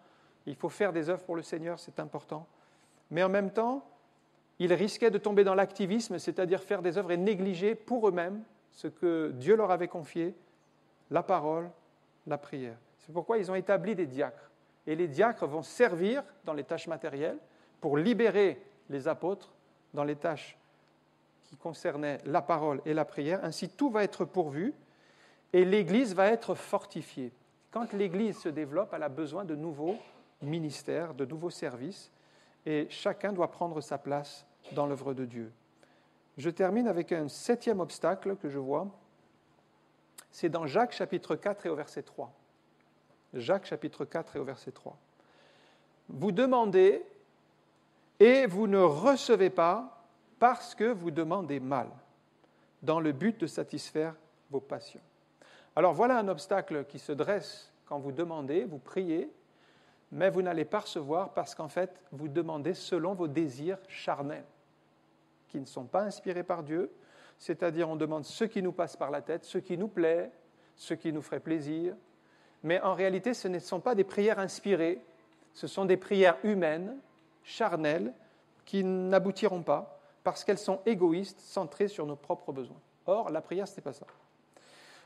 Il faut faire des œuvres pour le Seigneur, c'est important. Mais en même temps, ils risquaient de tomber dans l'activisme, c'est-à-dire faire des œuvres et négliger pour eux-mêmes ce que Dieu leur avait confié, la parole, la prière. C'est pourquoi ils ont établi des diacres. Et les diacres vont servir dans les tâches matérielles pour libérer les apôtres dans les tâches qui concernaient la parole et la prière. Ainsi, tout va être pourvu et l'Église va être fortifiée. Quand l'Église se développe, elle a besoin de nouveaux ministères, de nouveaux services, et chacun doit prendre sa place dans l'œuvre de Dieu. Je termine avec un 7e obstacle que je vois. C'est dans Jacques chapitre 4 et au verset 3. Jacques chapitre 4 et au verset 3. Vous demandez et vous ne recevez pas parce que vous demandez mal, dans le but de satisfaire vos passions. Alors voilà un obstacle qui se dresse quand vous demandez, vous priez, mais vous n'allez pas recevoir parce qu'en fait, vous demandez selon vos désirs charnels, qui ne sont pas inspirés par Dieu, c'est-à-dire on demande ce qui nous passe par la tête, ce qui nous plaît, ce qui nous ferait plaisir, mais en réalité, ce ne sont pas des prières inspirées, ce sont des prières humaines, charnelles, qui n'aboutiront pas parce qu'elles sont égoïstes, centrées sur nos propres besoins. Or, la prière, ce n'est pas ça.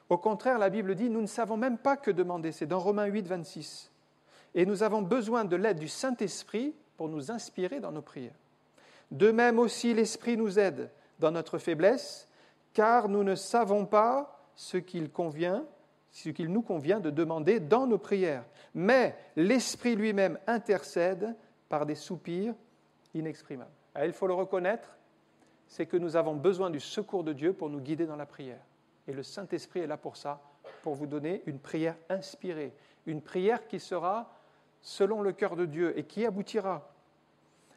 Au contraire, la Bible dit, nous ne savons même pas que demander. C'est dans Romains 8, 26. Et nous avons besoin de l'aide du Saint-Esprit pour nous inspirer dans nos prières. De même aussi, l'Esprit nous aide dans notre faiblesse, car nous ne savons pas ce qu'il nous convient de demander dans nos prières. Mais l'Esprit lui-même intercède par des soupirs inexprimables. Alors, il faut le reconnaître, c'est que nous avons besoin du secours de Dieu pour nous guider dans la prière. Et le Saint-Esprit est là pour ça, pour vous donner une prière inspirée, une prière qui sera selon le cœur de Dieu et qui aboutira.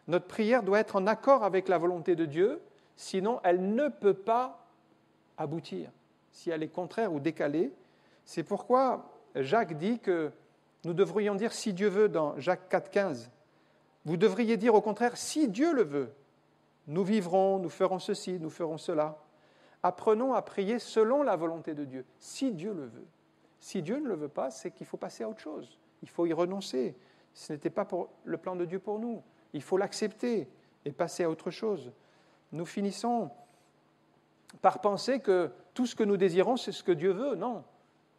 Notre prière doit être en accord avec la volonté de Dieu, sinon elle ne peut pas aboutir. Si elle est contraire ou décalée, c'est pourquoi Jacques dit que nous devrions dire « si Dieu veut » dans Jacques 4, 15. Vous devriez dire au contraire « si Dieu le veut ». Nous vivrons, nous ferons ceci, nous ferons cela. Apprenons à prier selon la volonté de Dieu, si Dieu le veut. Si Dieu ne le veut pas, c'est qu'il faut passer à autre chose. Il faut y renoncer. Ce n'était pas pour le plan de Dieu pour nous. Il faut l'accepter et passer à autre chose. Nous finissons par penser que tout ce que nous désirons, c'est ce que Dieu veut. Non.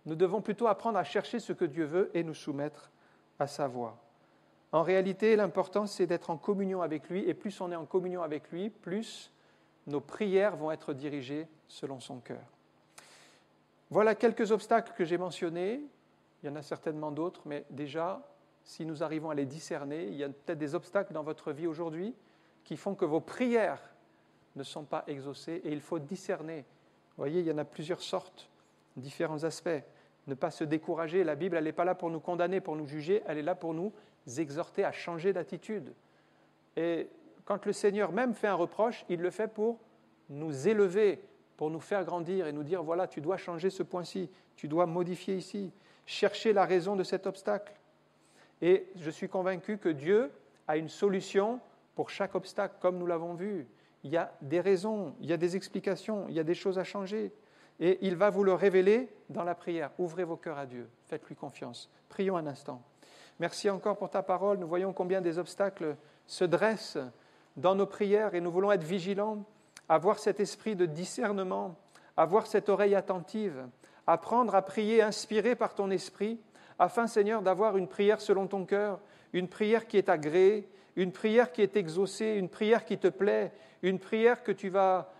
Nous devons plutôt apprendre à chercher ce que Dieu veut et nous soumettre à sa voie. En réalité, l'important, c'est d'être en communion avec lui, et plus on est en communion avec lui, plus nos prières vont être dirigées selon son cœur. Voilà quelques obstacles que j'ai mentionnés. Il y en a certainement d'autres, mais déjà, si nous arrivons à les discerner, il y a peut-être des obstacles dans votre vie aujourd'hui qui font que vos prières ne sont pas exaucées, et il faut discerner. Vous voyez, il y en a plusieurs sortes, différents aspects. Ne pas se décourager. La Bible, elle n'est pas là pour nous condamner, pour nous juger, elle est là pour nous exhorter à changer d'attitude. Et quand le Seigneur même fait un reproche, il le fait pour nous élever, pour nous faire grandir et nous dire, voilà, tu dois changer ce point-ci, tu dois modifier ici, chercher la raison de cet obstacle. Et je suis convaincu que Dieu a une solution pour chaque obstacle, comme nous l'avons vu. Il y a des raisons, il y a des explications, il y a des choses à changer. Et il va vous le révéler dans la prière. Ouvrez vos cœurs à Dieu, faites-lui confiance. Prions un instant. Merci encore pour ta parole. Nous voyons combien des obstacles se dressent dans nos prières et nous voulons être vigilants, avoir cet esprit de discernement, avoir cette oreille attentive, apprendre à prier inspiré par ton esprit, afin, Seigneur, d'avoir une prière selon ton cœur, une prière qui est agréée, une prière qui est exaucée, une prière qui te plaît, une prière que tu vas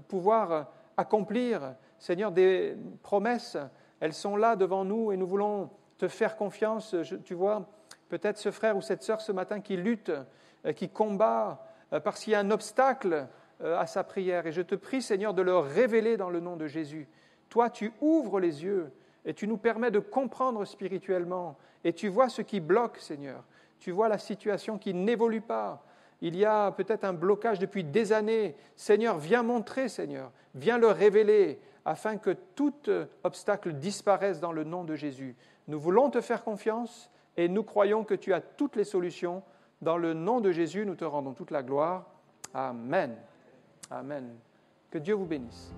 pouvoir accomplir. Seigneur, des promesses, elles sont là devant nous et nous voulons te faire confiance. Tu vois, peut-être ce frère ou cette sœur ce matin qui lutte, qui combat parce qu'il y a un obstacle à sa prière. Et je te prie, Seigneur, de le révéler dans le nom de Jésus. Toi, tu ouvres les yeux et tu nous permets de comprendre spirituellement. Et tu vois ce qui bloque, Seigneur. Tu vois la situation qui n'évolue pas. Il y a peut-être un blocage depuis des années. Seigneur, viens montrer, Seigneur. Viens le révéler afin que tout obstacle disparaisse dans le nom de Jésus. Nous voulons te faire confiance et nous croyons que tu as toutes les solutions. Dans le nom de Jésus, nous te rendons toute la gloire. Amen. Amen. Que Dieu vous bénisse.